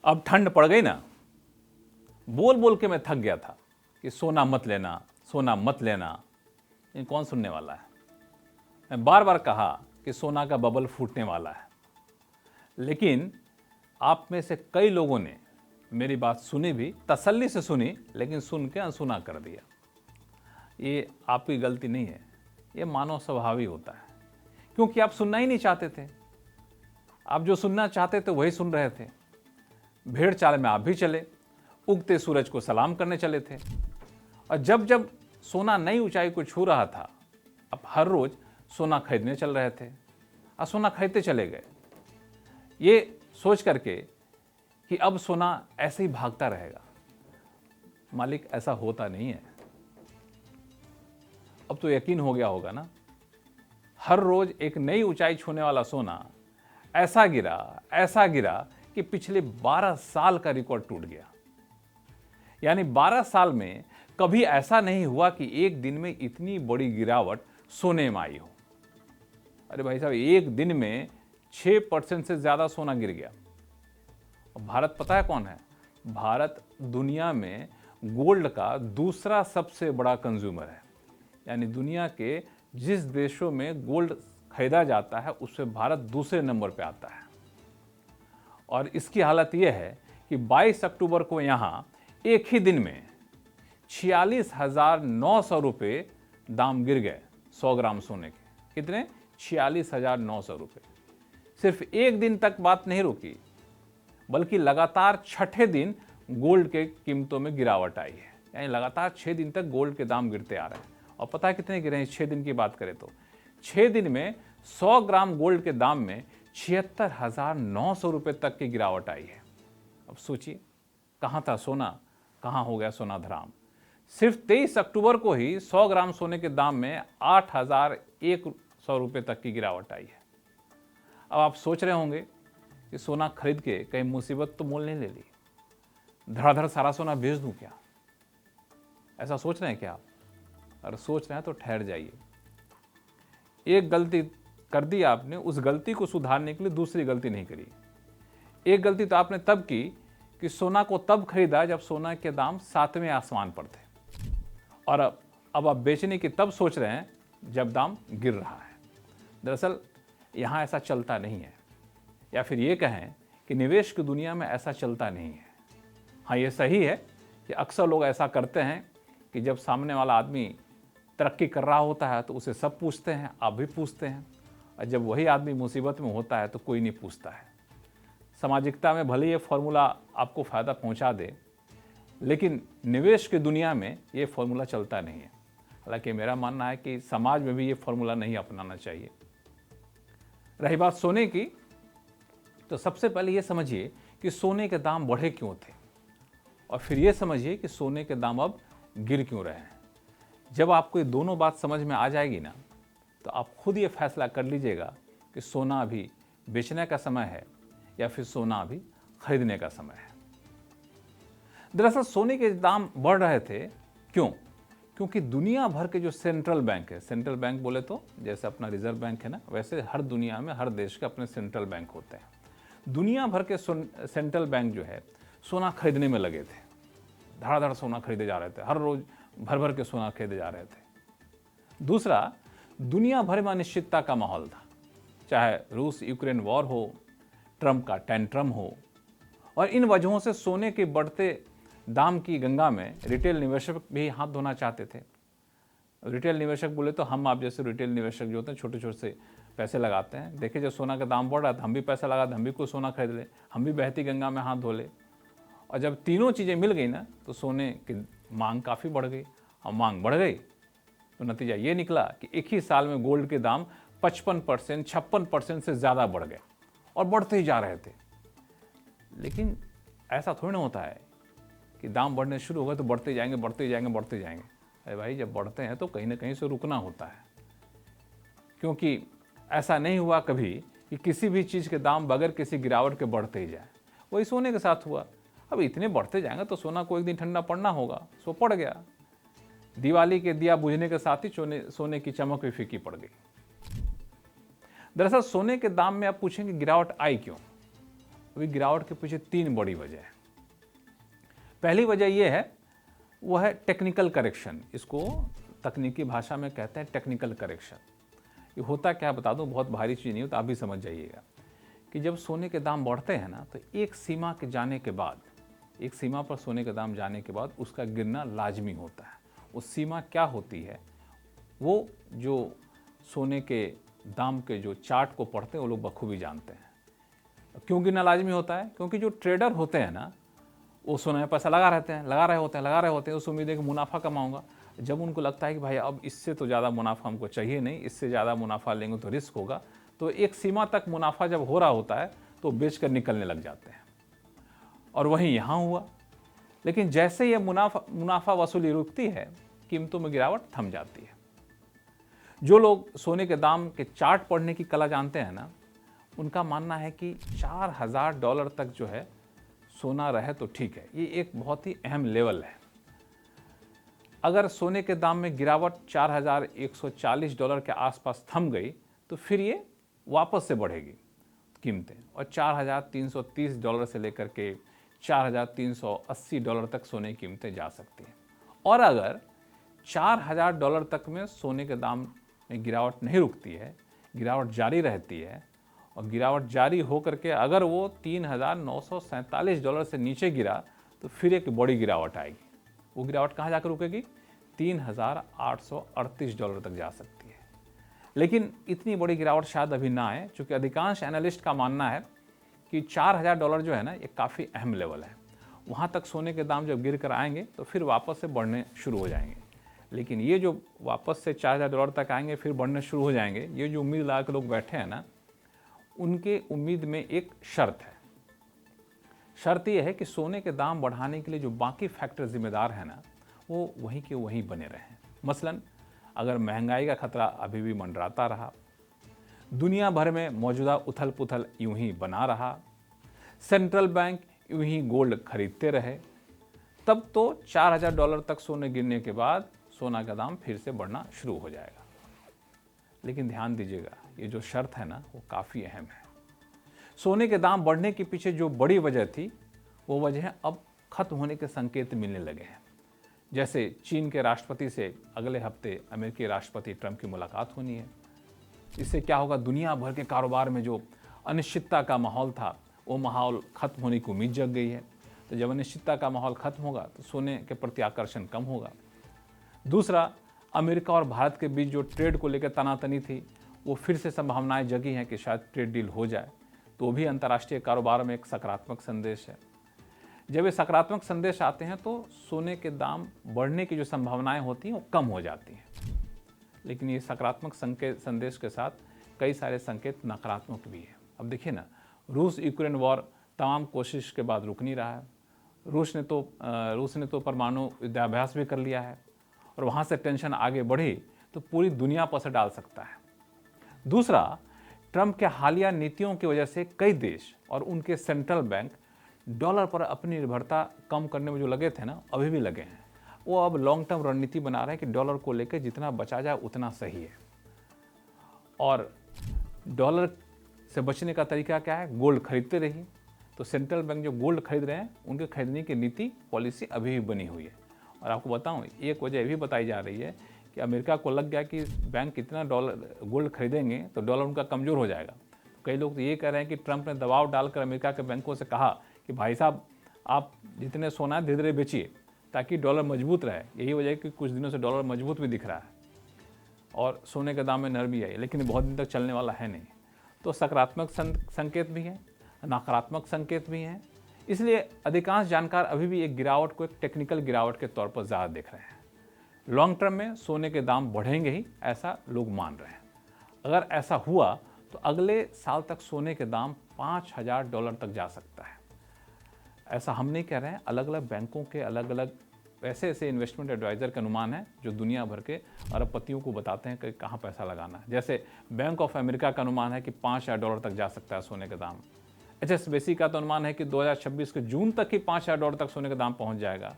अब ठंड पड़ गई ना, बोल बोल के मैं थक गया था कि सोना मत लेना, सोना मत लेना। ये कौन सुनने वाला है। मैं बार बार कहा कि सोना का बबल फूटने वाला है, लेकिन आप में से कई लोगों ने मेरी बात सुनी भी, तसल्ली से सुनी, लेकिन सुन के अनसुना कर दिया। ये आपकी गलती नहीं है, ये मानव स्वभाव ही होता है, क्योंकि आप सुनना ही नहीं चाहते थे। आप जो सुनना चाहते थे वही सुन रहे थे। भेड़ चाल में आप भी चले, उगते सूरज को सलाम करने चले थे। और जब जब सोना नई ऊंचाई को छू रहा था, अब हर रोज सोना खरीदने चल रहे थे और सोना खरीदते चले गए, ये सोच करके कि अब सोना ऐसे ही भागता रहेगा। मालिक, ऐसा होता नहीं है। अब तो यकीन हो गया होगा ना। हर रोज एक नई ऊंचाई छूने वाला सोना ऐसा गिरा कि पिछले 12 साल का रिकॉर्ड टूट गया। यानी 12 साल में कभी ऐसा नहीं हुआ कि एक दिन में इतनी बड़ी गिरावट सोने में आई हो। अरे भाई साहब, एक दिन में 6% से ज्यादा सोना गिर गया। और भारत पता है कौन है? भारत दुनिया में गोल्ड का दूसरा सबसे बड़ा कंज्यूमर है। यानी दुनिया के जिस देशों में गोल्ड खरीदा जाता है उससे भारत दूसरे नंबर पे आता है। और इसकी हालत यह है कि 22 अक्टूबर को यहाँ एक ही दिन में 46,900 रुपये दाम गिर गए 100 ग्राम सोने के। कितने? 46,900 रुपये। सिर्फ एक दिन तक बात नहीं रुकी, बल्कि लगातार छठे दिन गोल्ड के कीमतों में गिरावट आई है। यानी लगातार 6 दिन तक गोल्ड के दाम गिरते आ रहे हैं। और पता है कितने गिरे हैं? 6 दिन की बात करें तो 6 दिन में 100 ग्राम गोल्ड के दाम में 76,900 रुपये तक की गिरावट आई है। अब सोचिए, कहाँ था सोना, कहाँ हो गया सोना धराम। सिर्फ 23 अक्टूबर को ही 100 ग्राम सोने के दाम में 8,100 रुपये तक की गिरावट आई है। अब आप सोच रहे होंगे कि सोना खरीद के कहीं मुसीबत तो मोल नहीं ले ली, धड़ाधड़ सारा सोना बेच दूं क्या? ऐसा सोच रहे हैं क्या आप? अगर सोच रहे हैं तो ठहर जाइए। एक गलती कर दी आपने, उस गलती को सुधारने के लिए दूसरी गलती नहीं करी। एक गलती तो आपने तब की कि सोना को तब खरीदा जब सोना के दाम 7वें आसमान पर थे, और अब आप बेचने की तब सोच रहे हैं जब दाम गिर रहा है। दरअसल यहाँ ऐसा चलता नहीं है, या फिर ये कहें कि निवेश की दुनिया में ऐसा चलता नहीं है। हाँ, ये सही है कि अक्सर लोग ऐसा करते हैं कि जब सामने वाला आदमी तरक्की कर रहा होता है तो उसे सब पूछते हैं, आप भी पूछते हैं, और जब वही आदमी मुसीबत में होता है तो कोई नहीं पूछता है। सामाजिकता में भले ये फॉर्मूला आपको फ़ायदा पहुंचा दे, लेकिन निवेश की दुनिया में ये फॉर्मूला चलता नहीं है। हालांकि मेरा मानना है कि समाज में भी ये फॉर्मूला नहीं अपनाना चाहिए। रही बात सोने की, तो सबसे पहले ये समझिए कि सोने के दाम बढ़े क्यों थे, और फिर ये समझिए कि सोने के दाम अब गिर क्यों रहे हैं। जब आपको ये दोनों बात समझ में आ जाएगी ना, तो आप खुद ये फैसला कर लीजिएगा कि सोना अभी बेचने का समय है या फिर सोना अभी खरीदने का समय है। दरअसल सोने के दाम बढ़ रहे थे क्यों? क्योंकि दुनिया भर के जो सेंट्रल बैंक है, सेंट्रल बैंक बोले तो जैसे अपना रिजर्व बैंक है ना, वैसे हर दुनिया में हर देश के अपने सेंट्रल बैंक होते हैं। दुनिया भर के सेंट्रल बैंक जो है सोना खरीदने में लगे थे, धड़ाधड़ सोना खरीदे जा रहे थे, हर रोज भर भर के सोना खरीदे जा रहे थे। दूसरा, दुनिया भर में अनिश्चितता का माहौल था, चाहे रूस यूक्रेन वॉर हो, ट्रंप का टेंट्रम हो, और इन वजहों से सोने के बढ़ते दाम की गंगा में रिटेल निवेशक भी हाथ धोना चाहते थे। रिटेल निवेशक बोले तो हम आप जैसे रिटेल निवेशक जो होते हैं, छोटे छोटे से पैसे लगाते हैं। देखिए, जब सोना का दाम बढ़ रहा था, हम भी पैसा लगा, हम भी कुछ सोना खरीद ले, हम भी बहती गंगा में हाथ धो ले। और जब तीनों चीज़ें मिल गई ना, तो सोने की मांग काफ़ी बढ़ गई। और मांग बढ़ गई तो नतीजा ये निकला कि एक ही साल में गोल्ड के दाम 55%, 56% से ज़्यादा बढ़ गए, और बढ़ते ही जा रहे थे। लेकिन ऐसा थोड़ी ना होता है कि दाम बढ़ने शुरू हो गए तो बढ़ते जाएंगे, बढ़ते जाएंगे, बढ़ते जाएंगे। अरे भाई, जब बढ़ते हैं तो कहीं ना कहीं से रुकना होता है, क्योंकि ऐसा नहीं हुआ कभी कि किसी भी चीज़ के दाम बगैर किसी गिरावट के बढ़ते ही जाए। वही सोने के साथ हुआ। अब इतने बढ़ते जाएंगे तो सोना को एक दिन ठंडा पड़ना होगा, सो पड़ गया। दिवाली के दिया बुझने के साथ ही सोने की चमक भी फीकी पड़ गई। दरअसल सोने के दाम में आप पूछेंगे गिरावट आई क्यों? अभी गिरावट के पीछे 3 बड़ी वजह है। पहली वजह यह है, वो है टेक्निकल करेक्शन। इसको तकनीकी भाषा में कहते हैं टेक्निकल करेक्शन। ये होता क्या बता दूं, बहुत भारी चीज़ नहीं हो तो आप भी समझ जाइएगा कि जब सोने के दाम बढ़ते हैं ना, तो एक सीमा के जाने के बाद, एक सीमा पर सोने के दाम जाने के बाद उसका गिरना लाजमी होता है। वो सीमा क्या होती है, वो जो सोने के दाम के जो चार्ट को पढ़ते हैं वो लोग बखूबी जानते हैं। क्यों गिरना लाजमी होता है? क्योंकि जो ट्रेडर होते हैं ना, वो सोने में पैसा लगा रहे होते हैं उस उम्मीद है कि मुनाफा कमाऊंगा। जब उनको लगता है कि भाई अब इससे तो ज़्यादा मुनाफा हमको चाहिए नहीं, इससे ज़्यादा मुनाफा लेंगे तो रिस्क होगा, तो एक सीमा तक मुनाफा जब हो रहा होता है तो बेच कर निकलने लग जाते हैं। और वहीं यहाँ हुआ। लेकिन जैसे ये मुनाफा वसूली रुकती है, कीमतों में गिरावट थम जाती है। जो लोग सोने के दाम के चार्ट पढ़ने की कला जानते हैं ना, उनका मानना है कि $4000 तक जो है सोना रहे तो ठीक है। ये एक बहुत ही अहम लेवल है। अगर सोने के दाम में गिरावट $4140 के आसपास थम गई तो फिर ये वापस से बढ़ेगी कीमतें, और $4330 से लेकर के $4380 तक सोने की कीमतें जा सकती हैं। और अगर $4000 तक में सोने के दाम में गिरावट नहीं रुकती है, गिरावट जारी रहती है, और गिरावट जारी होकर के अगर वो $3947 से नीचे गिरा तो फिर एक बड़ी गिरावट आएगी। वो गिरावट कहाँ जाकर रुकेगी? $3838 तक जा सकती है। लेकिन इतनी बड़ी गिरावट शायद अभी ना आए, क्योंकि अधिकांश एनालिस्ट का मानना है कि $4000 जो है ना, ये काफ़ी अहम लेवल है। वहाँ तक सोने के दाम जब गिर कर आएंगे तो फिर वापस से बढ़ने शुरू हो जाएंगे। लेकिन ये जो वापस से $4000 तक आएंगे फिर बढ़ने शुरू हो जाएंगे, ये जो उम्मीद लगा के लोग बैठे हैं ना, उनके उम्मीद में एक शर्त है। शर्त यह है कि सोने के दाम बढ़ाने के लिए जो बाकी फैक्टर जिम्मेदार हैं ना, वो वहीं के वहीं बने रहें। मसलन अगर महंगाई का खतरा अभी भी मंडराता रहा, दुनिया भर में मौजूदा उथल पुथल यूं ही बना रहा, सेंट्रल बैंक यूं ही गोल्ड खरीदते रहे, तब तो $4000 तक सोने गिरने के बाद सोना का दाम फिर से बढ़ना शुरू हो जाएगा। लेकिन ध्यान दीजिएगा, ये जो शर्त है ना, वो काफ़ी अहम है। सोने के दाम बढ़ने के पीछे जो बड़ी वजह थी, वो वजह अब खत्म होने के संकेत मिलने लगे हैं। जैसे चीन के राष्ट्रपति से अगले हफ्ते अमेरिकी राष्ट्रपति ट्रंप की मुलाकात होनी है। इससे क्या होगा, दुनिया भर के कारोबार में जो अनिश्चितता का माहौल था, वो माहौल खत्म होने की उम्मीद जग गई है। तो जब अनिश्चितता का माहौल खत्म होगा तो सोने के प्रति आकर्षण कम होगा। दूसरा, अमेरिका और भारत के बीच जो ट्रेड को लेकर तनातनी थी, वो फिर से संभावनाएं जगी हैं कि शायद ट्रेड डील हो जाए, तो भी अंतर्राष्ट्रीय कारोबार में एक सकारात्मक संदेश है। जब ये सकारात्मक संदेश आते हैं तो सोने के दाम बढ़ने की जो संभावनाएं होती हैं वो कम हो जाती हैं। लेकिन ये सकारात्मक संदेश के साथ कई सारे संकेत नकारात्मक भी है। अब देखिए ना, रूस यूक्रेन वॉर तमाम कोशिश के बाद रुक नहीं रहा है। रूस ने तो परमाणु युद्धाभ्यास भी कर लिया है, और वहाँ से टेंशन आगे बढ़ी तो पूरी दुनिया पर असर डाल सकता है। दूसरा, ट्रंप के हालिया नीतियों की वजह से कई देश और उनके सेंट्रल बैंक डॉलर पर अपनी निर्भरता कम करने में जो लगे थे ना, अभी भी लगे हैं। वो अब लॉन्ग टर्म रणनीति बना रहे हैं कि डॉलर को लेकर जितना बचा जाए उतना सही है। और डॉलर से बचने का तरीका क्या है? गोल्ड खरीदते रहिए। तो सेंट्रल बैंक जो गोल्ड खरीद रहे हैं, उनके खरीदने की नीति पॉलिसी अभी भी बनी हुई है। और आपको बताऊं, एक वजह ये भी बताई जा रही है कि अमेरिका को लग गया कि बैंक इतना गोल्ड खरीदेंगे तो डॉलर उनका कमज़ोर हो जाएगा। तो कई लोग तो ये कह रहे हैं कि ट्रंप ने दबाव डालकर अमेरिका के बैंकों से कहा कि भाई साहब, आप जितने सोना धीरे धीरे बेचिए ताकि डॉलर मजबूत रहे। यही वजह है कि कुछ दिनों से डॉलर मजबूत भी दिख रहा है और सोने के दाम में नरमी आई, लेकिन बहुत दिन तक चलने वाला है नहीं। तो सकारात्मक संकेत भी हैं, नकारात्मक संकेत भी हैं। इसलिए अधिकांश जानकार अभी भी एक गिरावट को एक टेक्निकल गिरावट के तौर पर ज़्यादा देख रहे हैं। लॉन्ग टर्म में सोने के दाम बढ़ेंगे ही, ऐसा लोग मान रहे हैं। अगर ऐसा हुआ तो अगले साल तक सोने के दाम $5000 तक जा सकता है। ऐसा हम नहीं कह रहे हैं, अलग अलग बैंकों के अलग अलग ऐसे इन्वेस्टमेंट एडवाइज़र के अनुमान है जो दुनिया भर के अरबपतियों को बताते हैं कि कहाँ पैसा लगाना है। जैसे बैंक ऑफ अमेरिका का अनुमान है कि $5000 तक जा सकता है सोने का दाम। HSBC का तो अनुमान है कि 2026 के जून तक ही $5000 तक सोने का दाम पहुँच जाएगा।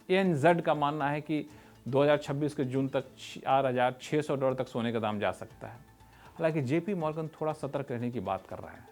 ANZ का मानना है कि 2026 के जून तक $4600 तक सोने का दाम जा सकता है। हालांकि JP मॉर्गन थोड़ा सतर्क रहने की बात कर रहा है।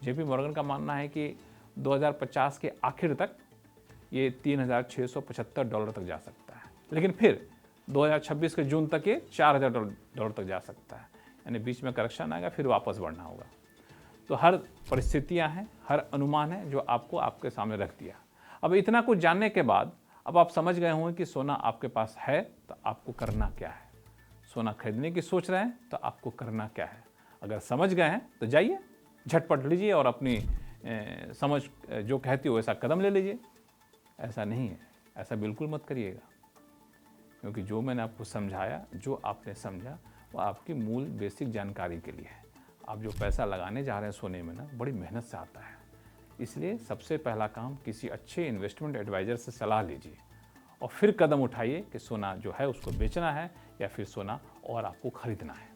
जेपी मॉर्गन का मानना है कि 2050 के आखिर तक ये $3,675 तक जा सकता है, लेकिन फिर 2026 के जून तक ये $4,000 तक जा सकता है, यानी बीच में करेक्शन आएगा, फिर वापस बढ़ना होगा। तो हर परिस्थितियां हैं, हर अनुमान है जो आपको आपके सामने रख दिया। अब इतना कुछ जानने के बाद अब आप समझ गए होंगे कि सोना आपके पास है तो आपको करना क्या है। सोना खरीदने की सोच रहे हैं तो आपको करना क्या है। अगर समझ गए हैं तो जाइए, झटपट लीजिए और अपनी समझ जो कहती हो वैसा कदम ले लीजिए। ऐसा नहीं है, ऐसा बिल्कुल मत करिएगा, क्योंकि जो मैंने आपको समझाया, जो आपने समझा, वो आपकी मूल बेसिक जानकारी के लिए है। आप जो पैसा लगाने जा रहे हैं सोने में ना, बड़ी मेहनत से आता है। इसलिए सबसे पहला काम किसी अच्छे इन्वेस्टमेंट एडवाइज़र से सलाह लीजिए और फिर कदम उठाइए कि सोना जो है उसको बेचना है या फिर सोना और आपको खरीदना है।